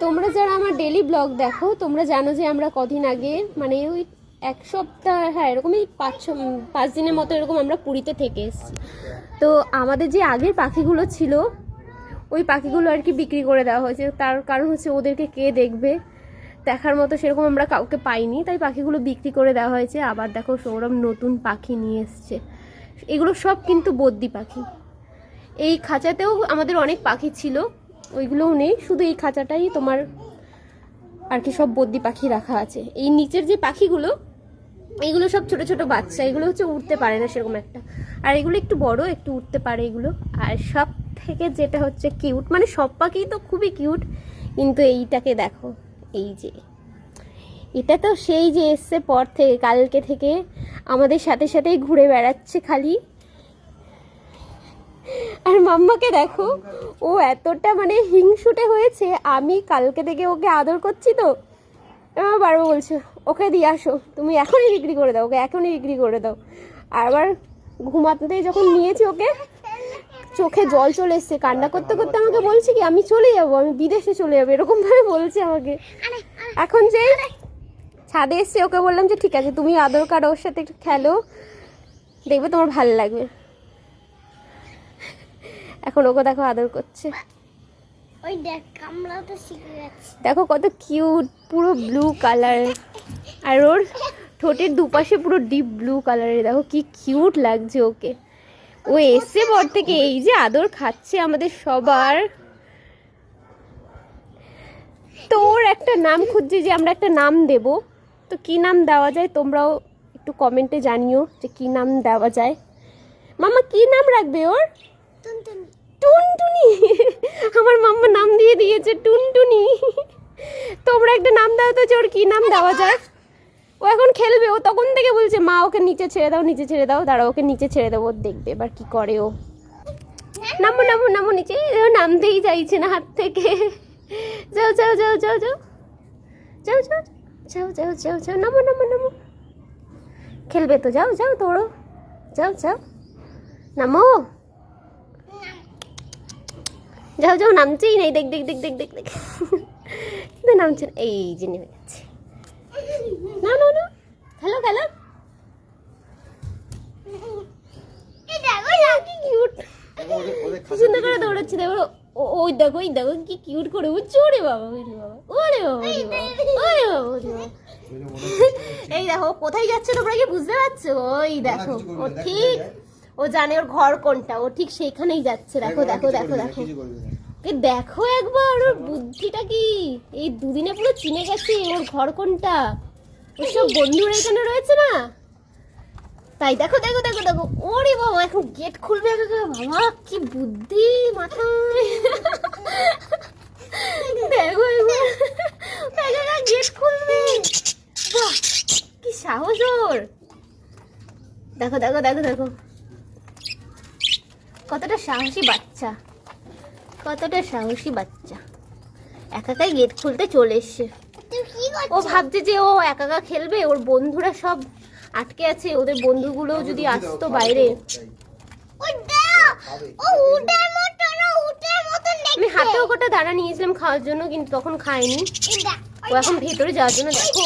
তোমরা যারা আমার ডেলি ব্লগ দেখো তোমরা জানো যে আমরা কদিন আগে মানে ওই এক সপ্তাহ, হ্যাঁ এরকমই 5 দিনের মতো এরকম আমরা পুরীতে থেকে এসেছি। তো আমাদের যে আগের পাখিগুলো ছিল ওই পাখিগুলো আর কি বিক্রি করে দেওয়া হয়েছে। তার কারণ হচ্ছে ওদেরকে কে দেখবে, দেখার মতো সেরকম আমরা কাউকে পাইনি, তাই পাখিগুলো বিক্রি করে দেওয়া হয়েছে। আবার দেখো সৌরভ নতুন পাখি নিয়ে এসছে। এগুলো সব কিন্তু বদ্যি পাখি। এই খাঁচাতেও আমাদের অনেক পাখি ছিল, ওইগুলোও নেই, শুধু এই খাঁচাটাই তোমার আর কি সব বদ্যি পাখি রাখা আছে। এই নিচের যে পাখিগুলো এইগুলো সব ছোট ছোট বাচ্চা, এগুলো হচ্ছে উঠতে পারে না সেরকম একটা, আর এগুলো একটু বড়, একটু উঠতে পারে এগুলো। আর সব থেকে যেটা হচ্ছে কিউট, মানে সব পাখি তো খুবই কিউট, কিন্তু এইটাকে দেখো, এই যে এটা তো সেই যে এসছে পর থেকে, কালকে থেকে আমাদের সাথে সাথেই ঘুরে বেড়াচ্ছে খালি। আর মাম্মাকে দেখো, ও এতটা মানে হিংসুটে হয়েছে। আমি কালকে থেকে ওকে আদর করছি তো আমার বারবার বলছে ওকে দিয়ে আসো, তুমি এখনই বিক্রি করে দাও, ওকে এখনই বিক্রি করে দাও। আর আবার ঘুমাতে যখন নিয়েছি ওকে, চোখে জল চলে এসছে, কান্না করতে করতে আমাকে বলছে কি আমি চলে যাবো, আমি বিদেশে চলে যাবো, এরকমভাবে বলছে আমাকে। এখন যে ছাদে এসছে ওকে বললাম যে ঠিক আছে তুমি আদর কারো, ওর সাথে একটু খেলো, দেখবে তোমার ভালো লাগবে। এখন ওকে দেখো আদর করছে, ওই দেখ আমরাও তো শিখে গেছি। দেখো কত কিউট, পুরো ব্লু কালার, আর ওর ঠোঁটের দুপাশে পুরো ডিপ ব্লু কালারের, দেখো কি কিউট লাগছে ওকে। ও এসে পর থেকে এই যে আদর খাচ্ছে আমাদের সবার। তো ওর একটা নাম খুঁজছে যে আমরা একটা নাম দেব, তো কি নাম দেওয়া যায় তোমরাও একটু কমেন্টে জানিও যে কি নাম দেওয়া যায়। মামা কি নাম রাখবে ওর? টুনটুনি। টুনটুনি, আমার মাম্মা নাম দিয়ে দিয়েছে টুনটুনি। তোমরা একটা নাম দাও তো যে ওর কি নাম দেওয়া যায়। ও এখন খেলবে, ও তখন থেকে বলছে মা ওকে নিচে ছেড়ে দাও, নিচে ছেড়ে দাও, দাঁড়া ওকে নিচে ছেড়ে দেবো, দেখবে এবার কি করে ও। নামো নামো নামো নিচে, নামতেই চাইছে না হাত থেকে। যাও যাও যাও যাও যাও যাও যাও যাও যাও যাও যাও, নামো নামো নামো, খেলবে তো, যাও যাও দৌড়ো, যাও যাও নামো, যাও যাও, নামছেই নেই, দেখ দেখ দেখ দেখ দেখ দেখ, নামছে না, এই যে নেমে যাচ্ছে। না না না, খেলো খেলো, কি কিউট, সুন্দর করে দৌড়াচ্ছে, দেখো ওই দেখো, ওই দেখো কি কিউট করে উঠছে। ওরে বাবা, ওরে বাবা, ওরে বাবা, ওরে বাবা, ওরে বাবা, ওরে বাবা। এই দেখো কোথায় যাচ্ছে তোমরা কি বুঝতে পারছো? ওই দেখো ও ঠিক, ও জানে ওর ঘর কোনটা, ও ঠিক সেইখানেই যাচ্ছে। দেখো দেখো দেখো দেখো, দেখো একবার ওর বুদ্ধিটা কি, এই দুদিনে পুরো চিনে গেছে ওর ঘর কোনটা। ওর সব বন্ধুরা এখানে রয়েছে না, তাই দেখো দেখো দেখো দেখো, ওরে বাবা এখন গেট খুলবে, বাবা কি বুদ্ধি মাথায়। দেখো একবার গেট খুলবে, বাহ কি সাহস ওর। দেখো দেখো দেখো দেখো, কতটা সাহসী বাচ্চা, কতটা সাহসী বাচ্চা, একাই গেট খুলতে চলে এসছে। ও ভাবছে যে ও একা খেলবে, ওর বন্ধুরা সব আটকে আছে, ওদের বন্ধুগুলো যদি আসতো বাইরে। আমি হাতেও কটা দানা নিয়েছিলাম খাওয়ার জন্য, কিন্তু তখন খায়নি। ও এখন ভেতরে যাওয়ার জন্য দেখো